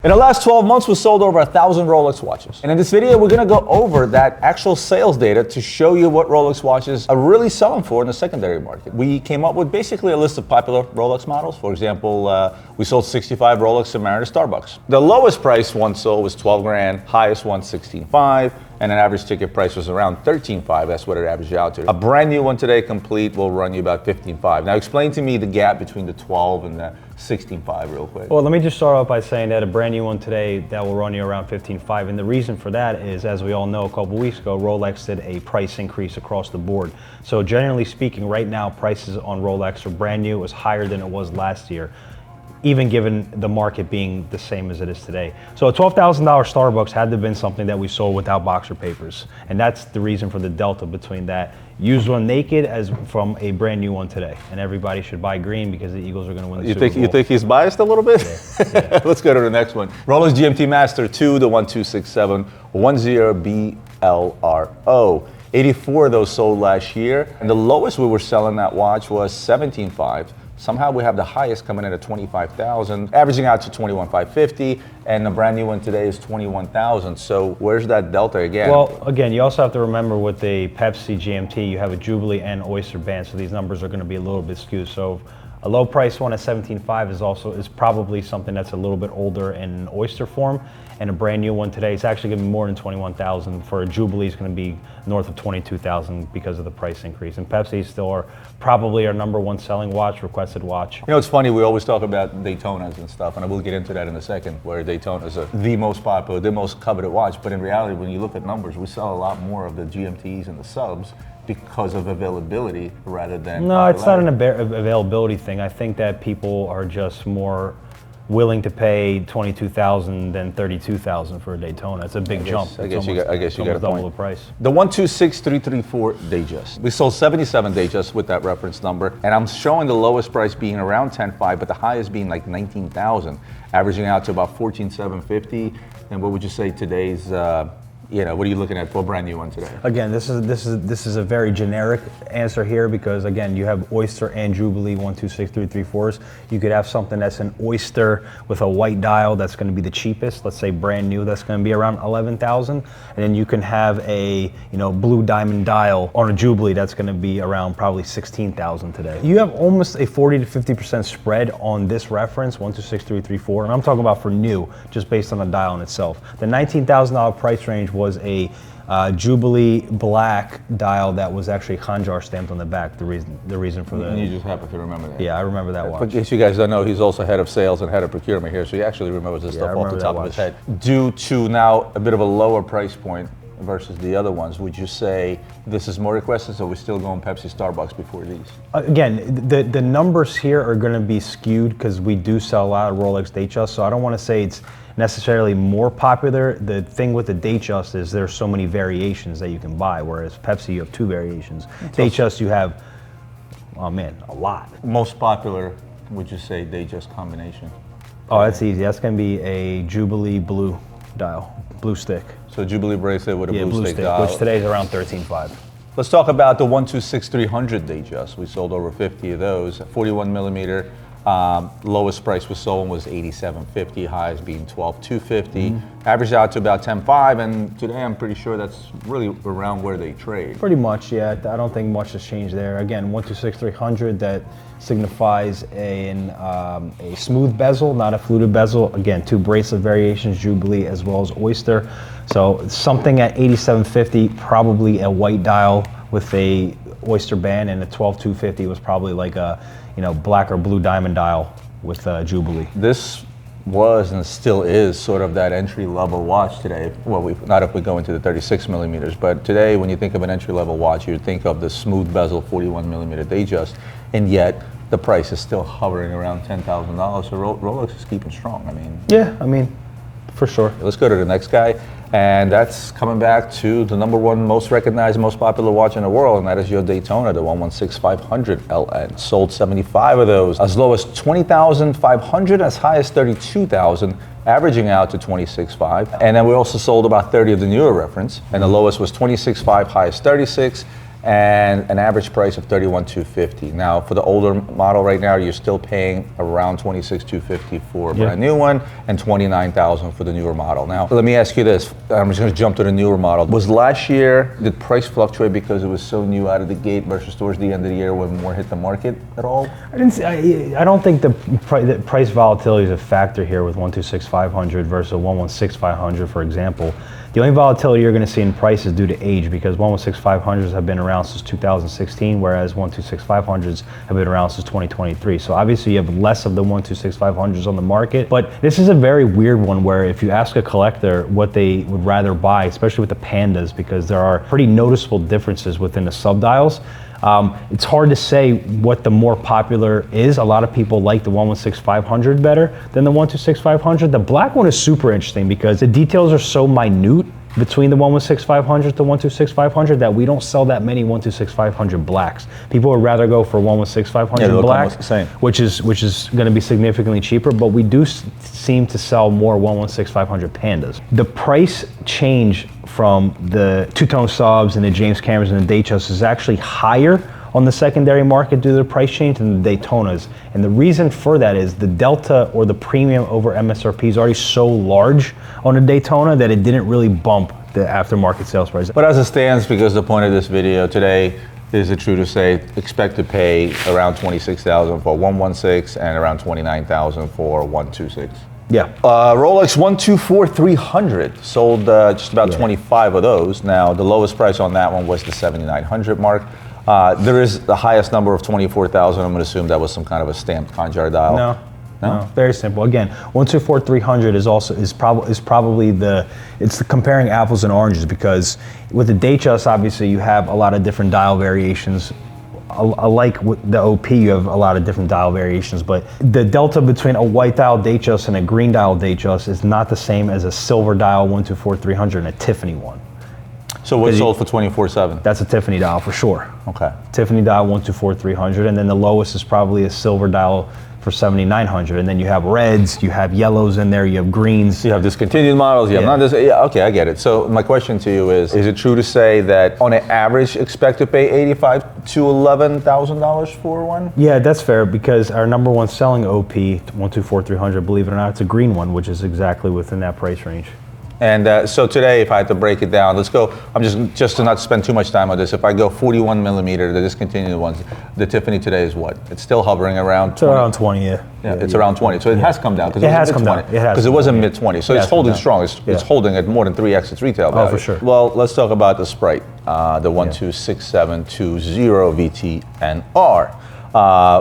In the last 12 months, we sold over 1,000 Rolex watches. And in this video, we're gonna go over that actual sales data to show you what Rolex watches are really selling for in the secondary market. We came up with basically a list of popular Rolex models. For example, we sold 65 Rolex Submariner Starbucks. The lowest price one sold was 12 grand, highest one 16.5, and an average ticket price was around 13.5. That's what it averaged out to. A brand new one today, complete, will run you about 15.5. Now explain to me the gap between the 12 and the 16.5 real quick. Well, let me just start off by saying that a brand new one today that will run you around 15.5, and the reason for that is, as we all know, a couple weeks ago, Rolex did a price increase across the board. So generally speaking, right now, prices on Rolex are brand new. It was higher than it was last year, even given the market being the same as it is today. So a $12,000 Starbucks had to have been something that we sold without boxer papers. And that's the reason for the delta between that used one naked as from a brand new one today. And everybody should buy green because the Eagles are gonna win the Super Bowl. You think he's biased a little bit? Yeah. Let's go to the next one. Rolex GMT Master 2, the 1267 10BLRO. 84 of those sold last year. And the lowest we were selling that watch was 17.5. Somehow we have the highest coming in at 25,000, averaging out to 21,550, and the brand new one today is 21,000. So where's that delta again? Well, again, you also have to remember with the Pepsi GMT, you have a Jubilee and Oyster band, so these numbers are going to be a little bit skewed. So a low price one at 17.5 is probably something that's a little bit older in Oyster form, and a brand new one today is actually going to be more than 21,000. For a Jubilee, it's going to be north of 22,000 because of the price increase. And Pepsi still are probably our #1 selling watch, requested watch. You know, it's funny, we always talk about Daytonas and stuff, and I will get into that in a second, where Daytonas are the most popular, the most coveted watch. But in reality, when you look at numbers, we sell a lot more of the GMTs and the subs because of availability rather than No, it's not an availability thing. I think that people are just more willing to pay 22,000 than 32,000 for a Daytona. It's a big jump. I guess you got a point. Double the price. The 126334 Datejust. We sold 77 Datejust with that reference number, and I'm showing the lowest price being around 10.5, but the highest being like 19,000, averaging out to about 14,750. And what would you say today's? What are you looking at for a brand new one today? Again, this is a very generic answer here because, again, you have Oyster and Jubilee 126334s. You could have something that's an Oyster with a white dial that's going to be the cheapest. Let's say brand new, that's going to be around 11,000, and then you can have a blue diamond dial on a Jubilee that's going to be around probably 16,000 today. You have almost a 40 to 50% spread on this reference 126334, and I'm talking about for new, just based on the dial in itself. The $19,000 price range was a Jubilee black dial that was actually Khanjar stamped on the back. The reason for that. And you just happen to remember that. Yeah, I remember that watch. In case you guys don't know, he's also head of sales and head of procurement here, so he actually remembers this stuff off the top of his head. Due to now a bit of a lower price point versus the other ones, would you say this is more requested, so we're still going Pepsi Starbucks before these? Again, the numbers here are going to be skewed because we do sell a lot of Rolex Datejust, so I don't want to say it's necessarily more popular. The thing with the Datejust is there's so many variations that you can buy, whereas Pepsi you have 2 variations. Datejust you have, oh man, a lot. Most popular, would you say, Datejust combination? Oh, that's easy. That's going to be a Jubilee blue dial, blue stick. So Jubilee bracelet with a blue stick dial. Which today is around 13.5. Let's talk about the 126300 Datejust. We sold over 50 of those, 41 millimeter. Lowest price we sold was 87.50, highest being 12.250. Averaged out to about 10.5, and today I'm pretty sure that's really around where they trade. Pretty much, yeah. I don't think much has changed there. Again, 126300, that signifies a smooth bezel, not a fluted bezel. Again, 2 bracelet variations, Jubilee as well as Oyster. So something at 87.50, probably a white dial with a Oyster band, and a 12.250 was probably like a black or blue diamond dial with Jubilee. This was and still is sort of that entry-level watch today. Well, not if we go into the 36 millimeters, but today when you think of an entry-level watch, you think of the smooth bezel 41 millimeter Datejust, and yet the price is still hovering around $10,000. So Rolex is keeping strong. Yeah, for sure. Let's go to the next guy, and that's coming back to the #1 most recognized, most popular watch in the world, and that is your Daytona, the 116500 LN. Sold 75 of those, as low as 20,500, as high as 32,000, averaging out to 26.5. And then we also sold about 30 of the newer reference, and the lowest was 26.5, highest 36, and an average price of $31,250. Now, for the older model right now, you're still paying around $26,250 for a brand new one, and $29,000 for the newer model. Now, let me ask you this. I'm just going to jump to the newer model. Was last year, did price fluctuate because it was so new out of the gate versus towards the end of the year when more hit the market at all? I don't think the price volatility is a factor here with 126-500 versus a 116-500, for example. The only volatility you're going to see in price is due to age, because 116-500s have been around since 2016, whereas 126-500s have been around since 2023. So obviously you have less of the 126-500s on the market, but this is a very weird one where if you ask a collector what they would rather buy, especially with the Pandas, because there are pretty noticeable differences within the subdials. It's hard to say what the more popular is. A lot of people like the 116-500 better than the 126-500. The black one is super interesting because the details are so minute between the 116-500 to 126-500 that we don't sell that many 126-500 blacks. People would rather go for 116-500 black, which is going to be significantly cheaper, but we do seem to sell more 116-500 Pandas. The price change from the two-tone subs and the James Camerons and the Datejust is actually higher on the secondary market due to the price change than the Daytonas. And the reason for that is the delta or the premium over MSRP is already so large on a Daytona that it didn't really bump the aftermarket sales price. But as it stands, because the point of this video today, is it true to say expect to pay around $26,000 for 116 and around $29,000 for 126? Yeah. Rolex 124-300 sold just about 25 of those. Now, the lowest price on that one was the 7,900 mark. There is the highest number of 24,000. I'm going to assume that was some kind of a stamped conjar dial. No, very simple. Again, 124-300 is probably the comparing apples and oranges, because with the Datejust, obviously you have a lot of different dial variations. Like with the OP, you have a lot of different dial variations, but the delta between a white dial Datejust and a green dial Datejust is not the same as a silver dial 124-300 and a Tiffany one. So what's sold for 24/7? That's a Tiffany dial for sure. Okay. Tiffany dial 124-300, and then the lowest is probably a silver dial for 7,900, and then you have reds, you have yellows in there, you have greens. You have discontinued models, you have not this. Yeah, okay, I get it. So my question to you is it true to say that on an average expect to pay $85,000 to $11,000 for one? Yeah, that's fair, because our number one selling OP 124-300, believe it or not, it's a green one, which is exactly within that price range. And so today, if I had to break it down, let's go, I'm just to not spend too much time on this, if I go 41 millimeter, the discontinued ones, the Tiffany today is what? It's still hovering around 20? It's around 20, yeah. Yeah, it's around 20. So it has come down, because it has come down. Because it was a mid-20. So it's holding strong. It's holding at more than 3x its retail value. Oh, for sure. Well, let's talk about the Sprite, the 126720 VTNR.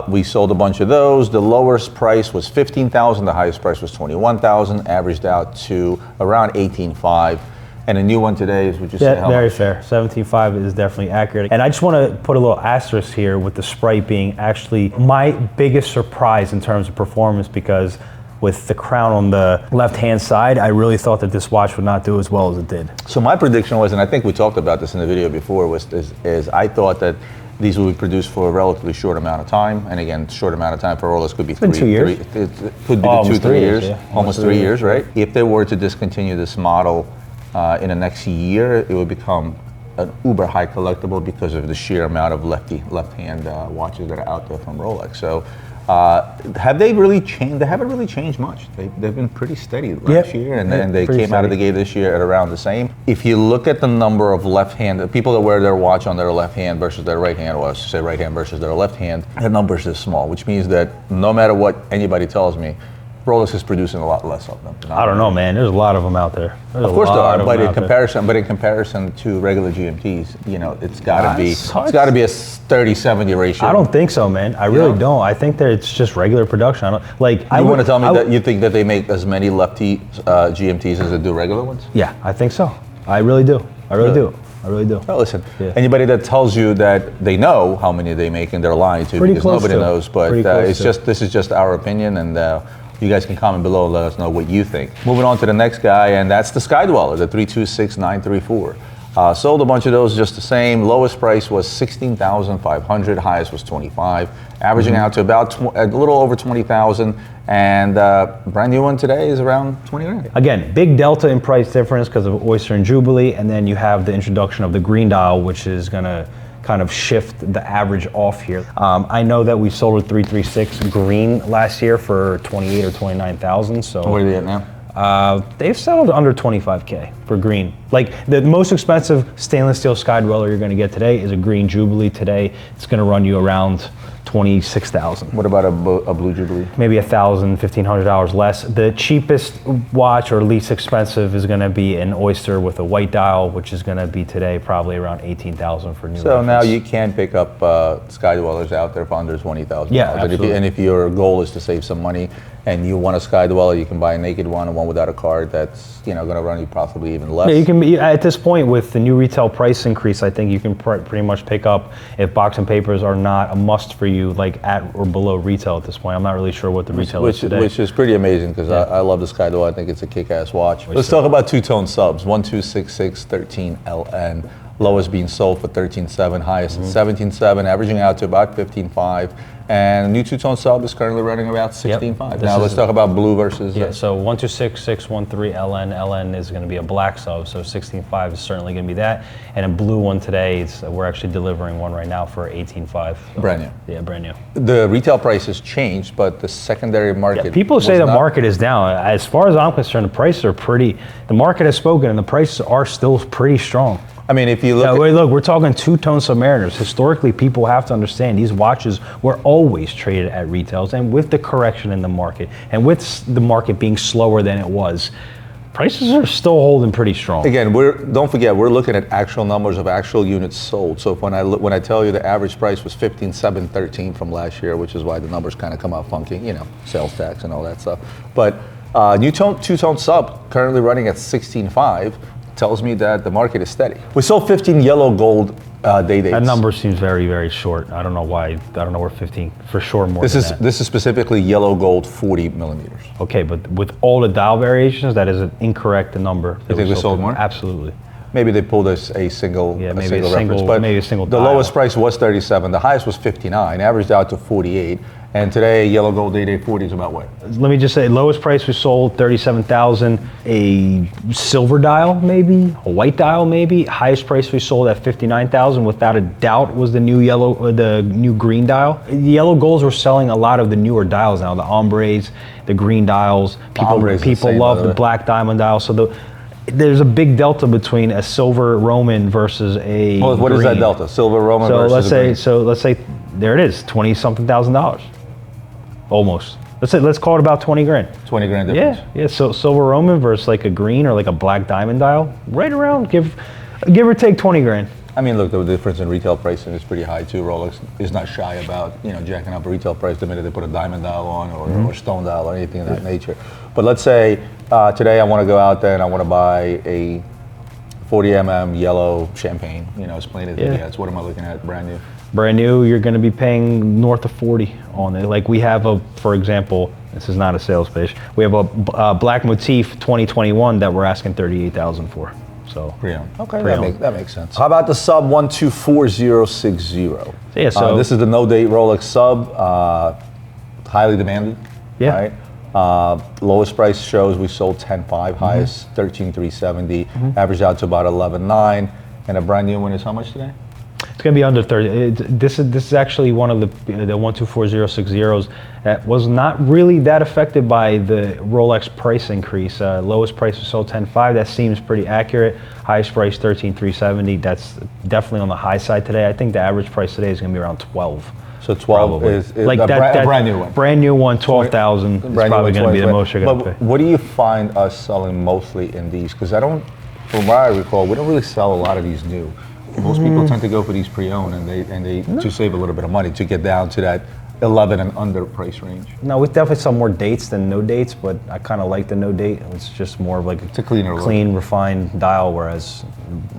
We sold a bunch of those. The lowest price was $15,000. The highest price was $21,000. Averaged out to around $18,500. And a new one today is, would you say, how very much? fair. $17,500 is definitely accurate. And I just want to put a little asterisk here with the Sprite being actually my biggest surprise in terms of performance, because with the crown on the left-hand side, I really thought that this watch would not do as well as it did. So my prediction was, and I think we talked about this in the video before, is I thought that these will be produced for a relatively short amount of time, and again, short amount of time for Rolex could be 2 years. It could be almost 3 years, yeah. Almost 3 years, right? If they were to discontinue this model in the next year, it would become an uber high collectible because of the sheer amount of left-hand watches that are out there from Rolex. So have they really changed? They haven't really changed much. They've been pretty steady last year, and then they came out of the gate this year at around the same. If you look at the number of left-hand people that wear their watch on their left hand versus their right hand, or I should say right hand versus their left hand, that number is just small, which means that no matter what anybody tells me, Rolex is producing a lot less of them. I don't know, man. There's a lot of them out there. Of course there are, but in comparison to regular GMTs, you know, it's got to be a 30-70 ratio. I don't think so, man. I really don't. I think that it's just regular production. I don't like. You want to tell me that you think that they make as many lefty GMTs as they do regular ones? Yeah, I think so. I really do. I really do. Well, listen, anybody that tells you that they know how many they make, and they're lying to, because nobody knows. But this is just our opinion, and you guys can comment below and let us know what you think. Moving on to the next guy, and that's the Skydweller, the 326934. Sold a bunch of those just the same. Lowest price was $16,500. Highest was $25,000. Averaging out to about a little over $20,000. And brand new one today is around $20,000. Again, big delta in price difference because of Oyster and Jubilee, and then you have the introduction of the green dial, which is gonna kind of shift the average off here. I know that we sold a 336 green last year for 28 or 29,000. So what are they at now? They've settled under 25K for green. Like the most expensive stainless steel sky dweller you're going to get today is a green Jubilee. Today it's going to run you around 26,000. What about a blue Jubilee? Maybe $1,000, $1,500 less. The cheapest watch or least expensive is going to be an Oyster with a white dial, which is going to be today probably around 18,000 for new. So now you can pick up sky dwellers out there for under $20,000. Yeah, absolutely. And if your goal is to save some money and you want a sky dweller, you can buy a naked one and one without a card. That's going to run you possibly even less. Yeah, you can be at this point with the new retail price increase. I think you can pretty much pick up if box and papers are not a must for you, like at or below retail at this point. I'm not really sure what the retail is today. Which is pretty amazing because I love the sky dweller. I think it's a kick-ass watch. Let's talk about two-tone subs. 1266 13LN. Lowest being sold for 13.7, highest at 17.7, averaging out to about 15.5. And a new two-tone sub is currently running about 16.5. Yep. Now let's talk about blue versus... Yeah, so 126613 LN. LN is going to be a black sub, so 16.5 is certainly going to be that. And a blue one today, we're actually delivering one right now for 18.5. So, brand new. Yeah, brand new. The retail price has changed, but the secondary market... Yeah, people say the market is down. As far as I'm concerned, the prices are pretty... The market has spoken, and the prices are still pretty strong. I mean, if you look... Look, we're talking two-tone Submariners. Historically, people have to understand these watches were always traded at retails, and with the correction in the market, and with the market being slower than it was, prices are still holding pretty strong. Again, don't forget, we're looking at actual numbers of actual units sold. So when I tell you the average price was 15,713 from last year, which is why the numbers kind of come out funky, sales tax and all that stuff. But two-tone sub currently running at 16.5. Tells me that the market is steady. We sold 15 yellow gold day dates. That number seems very, very short. I don't know why. I don't know where 15 for sure more. This Okay, but with all the dial variations, that is an incorrect number. You think we sold more? Absolutely. Maybe they pulled us a single reference, but maybe a single the dial. lowest price was 37. The highest was 59, averaged out to 48. And today, yellow gold day 40 is about what? Let me just say, lowest price we sold 37,000. A silver dial, maybe a white dial, maybe. Highest price we sold at 59,000, without a doubt, was the new yellow or the new green dial. The yellow golds were selling a lot of the newer dials now, the ombres, the green dials. People love the black diamond dial. So there's a big delta between a silver Roman versus a. Well, what green. is that delta? Silver Roman versus let's say there it is, $20-something thousand. Almost. Let's call it about 20 grand. 20 grand difference. Yeah. So silver Roman versus like a green or like a black diamond dial, right around give or take 20 grand. I mean, look, the difference in retail pricing is pretty high too. Rolex is not shy about jacking up retail price the minute they put a diamond dial on or stone dial or anything of that nature. But let's say today I want to go out there and I want to buy a 40 yellow champagne. As plain as it gets. What am I looking at? Brand new. Brand new, you're going to be paying north of 40 on it. Like we have for example, this is not a sales pitch. We have a black motif 2021 that we're asking 38,000 for. So pre-owned. Okay, that makes sense. How about the sub 124060? Yeah, so this is the no date Rolex sub, highly demanded. Yeah. Right. Lowest price shows we sold 10.5, highest 13,370, averaged out to about 11.9, and a brand new one is how much today? It's going to be under 30. This is actually one of the 124060s that was not really that affected by the Rolex price increase. Lowest price was sold 10.5. That seems pretty accurate. Highest price 13,370. That's definitely on the high side today. I think the average price today is going to be around 12. So 12 is like a brand new one. Brand new one, 12,000 is probably going to be the most you're going to pay. What do you find us selling mostly in these? Because from what I recall, we don't really sell a lot of these new. Most people tend to go for these pre-owned, and they to save a little bit of money to get down to that 11 and under price range. No, we definitely sell more dates than no dates, but I kind of like the no date. It's just more of like it's a clean, refined dial, whereas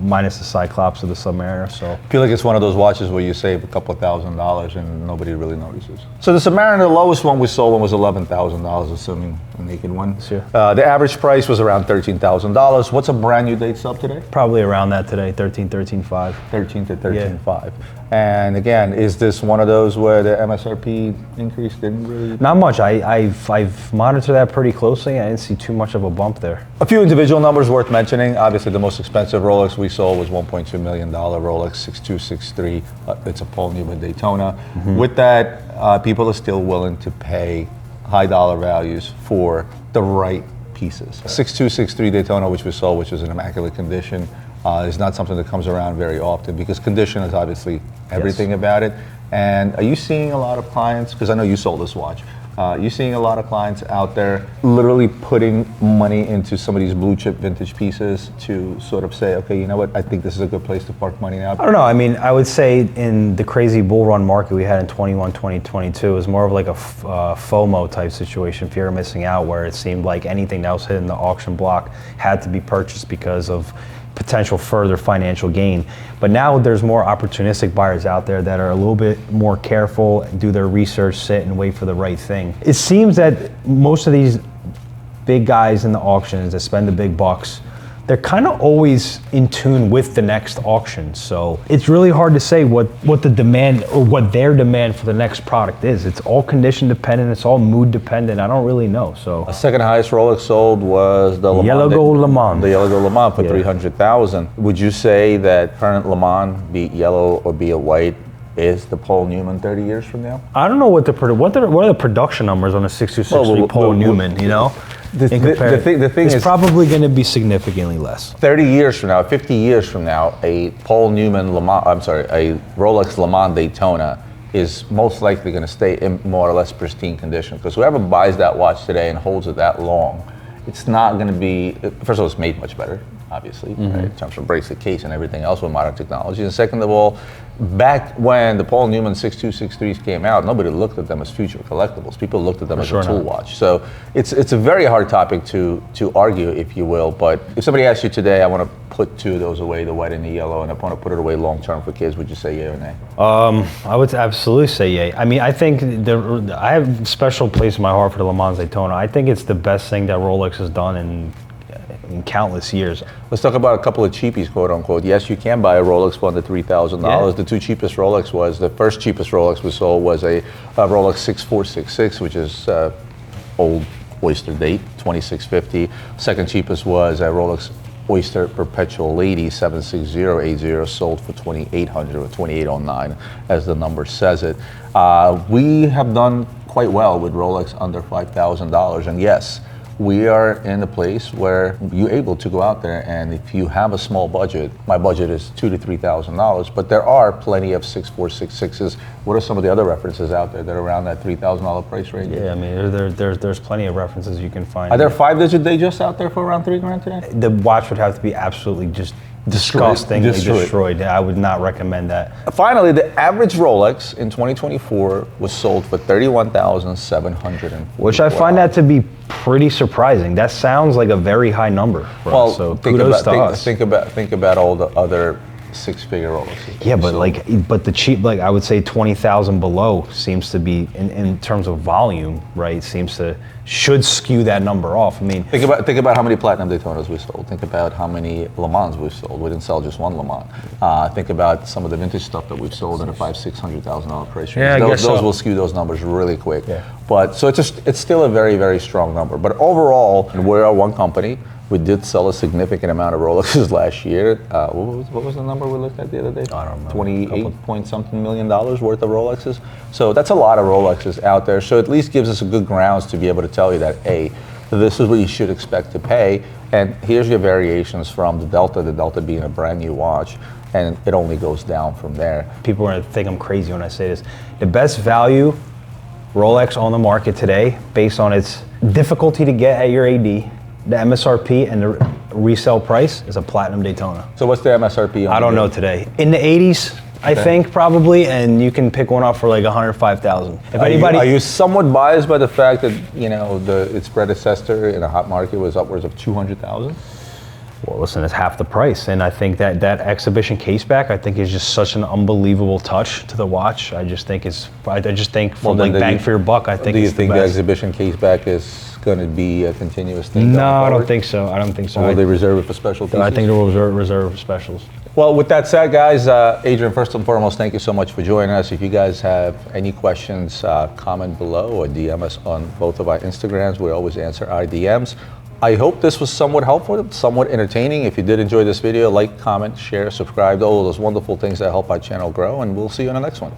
minus the Cyclops of the Submariner. So I feel like it's one of those watches where you save a couple of $1,000s and nobody really notices. So the Submariner, the lowest one we sold was $11,000, assuming the naked one. Sure. The average price was around $13,000. What's a brand new date sub today? Probably around that today, 13.5. 13 to 13.5. And again, is this one of those where the MSRP increase didn't really? Not much. I've monitored that pretty closely. I didn't see too much of a bump there. A few individual numbers worth mentioning. Obviously, the most expensive Rolex we sold was $1.2 million Rolex 6263. It's a Paul Newman Daytona. With that, people are still willing to pay high dollar values for the right pieces. 6263 Daytona, which we sold, which is in immaculate condition, is not something that comes around very often because condition is obviously everything about it. And are you seeing a lot of clients, because I know you sold this watch, you seeing a lot of clients out there literally putting money into some of these blue chip vintage pieces to sort of say, okay, you know what, I think this is a good place to park money now? I don't know. I mean, I would say in the crazy bull run market we had in 21, 2022, it was more of like a FOMO type situation, fear of missing out, where it seemed like anything that was hitting the auction block had to be purchased because of potential further financial gain. But now there's more opportunistic buyers out there that are a little bit more careful, do their research, sit and wait for the right thing. It seems that most of these big guys in the auctions that spend the big bucks, they're kind of always in tune with the next auction. So it's really hard to say what the demand or what their demand for the next product is. It's all condition dependent, it's all mood dependent. I don't really know. So the second highest Rolex sold was the Yellow Gold Le Mans. The Yellow Gold Le Mans for $300,000. Would you say that current Le Mans, be it yellow or be it white, is the Paul Newman 30 years from now? I don't know what are the production numbers on a 6263 Paul Newman, you know? The thing it's is, probably going to be significantly less. 30 years from now, 50 years from now, a Paul Newman a Rolex Le Mans Daytona is most likely going to stay in more or less pristine condition, because whoever buys that watch today and holds it that long, it's not going to be, first of all, it's made much better, obviously, right, in terms of bracelet case and everything else with modern technology. And second of all, back when the Paul Newman 6263s came out, nobody looked at them as future collectibles. People looked at them as a tool watch. So it's a very hard topic to argue, if you will. But if somebody asked you today, I want to put two of those away, the white and the yellow, and I want to put it away long term for kids, would you say yay or nay? I would absolutely say yay. I mean, I think I have a special place in my heart for the Le Mans Daytona. I think it's the best thing that Rolex has done in countless years. Let's talk about a couple of cheapies, quote unquote. Yes, you can buy a Rolex for under $3,000. Yeah. The two cheapest Rolex the first cheapest Rolex we sold was a Rolex 6466, which is old Oyster date, 2650. Second cheapest was a Rolex Oyster Perpetual Lady 76080, sold for $2,800 or $2,809, as the number says it. We have done quite well with Rolex under $5,000, and yes, we are in a place where you're able to go out there, and if you have a small budget, my budget is $2,000 to $3,000, but there are plenty of 6466s. What are some of the other references out there that are around that $3,000 price range? Yeah, I mean, there's plenty of references you can find. Are there 5-digit Datejust out there for around $3,000 today? The watch would have to be absolutely just disgustingly destroyed. I would not recommend that. Finally, the average Rolex in 2024 was sold for $31,700, which I find that to be pretty surprising. That sounds like a very high number for us. So kudos to us. Think about all the other six-figure Rolexes. Yeah, but the cheap, like I would say 20,000 below seems to be in terms of volume, right? Should skew that number off. I mean, think about how many platinum Daytonas we sold. Think about how many Le Mans we've sold. We didn't sell just one Le Mans. Think about some of the vintage stuff that we've sold at a $500,000-$600,000 price range. Yeah, those will skew those numbers really quick. Yeah. But so it's still a very, very strong number. But overall, we are one company. We did sell a significant amount of Rolexes last year. What was the number we looked at the other day? I don't remember. 28 point something million dollars worth of Rolexes. So that's a lot of Rolexes out there. So at least gives us a good grounds to be able to tell you that, hey, this is what you should expect to pay. And here's your variations from the Delta being a brand new watch. And it only goes down from there. People are going to think I'm crazy when I say this. The best value Rolex on the market today, based on its difficulty to get at your AD, the MSRP and the resale price, is a platinum Daytona. So what's the MSRP on? I don't know today. In the 80s, I think probably, and you can pick one up for like 105,000. Are you somewhat biased by the fact that its predecessor in a hot market was upwards of 200,000? Well, listen, it's half the price, and I think that exhibition case back, I think, is just such an unbelievable touch to the watch. I just think from like bang for your buck, I think. Do you it's think the the best. exhibition case back is going to be a continuous thing? No, I don't think so. I don't think so. Or will they reserve it for special pieces? I think they will reserve specials. Well, with that said, guys, Adrian, first and foremost, thank you so much for joining us. If you guys have any questions, comment below or DM us on both of our Instagrams. We always answer our DMs. I hope this was somewhat helpful, somewhat entertaining. If you did enjoy this video, like, comment, share, subscribe, all those wonderful things that help our channel grow, and we'll see you on the next one.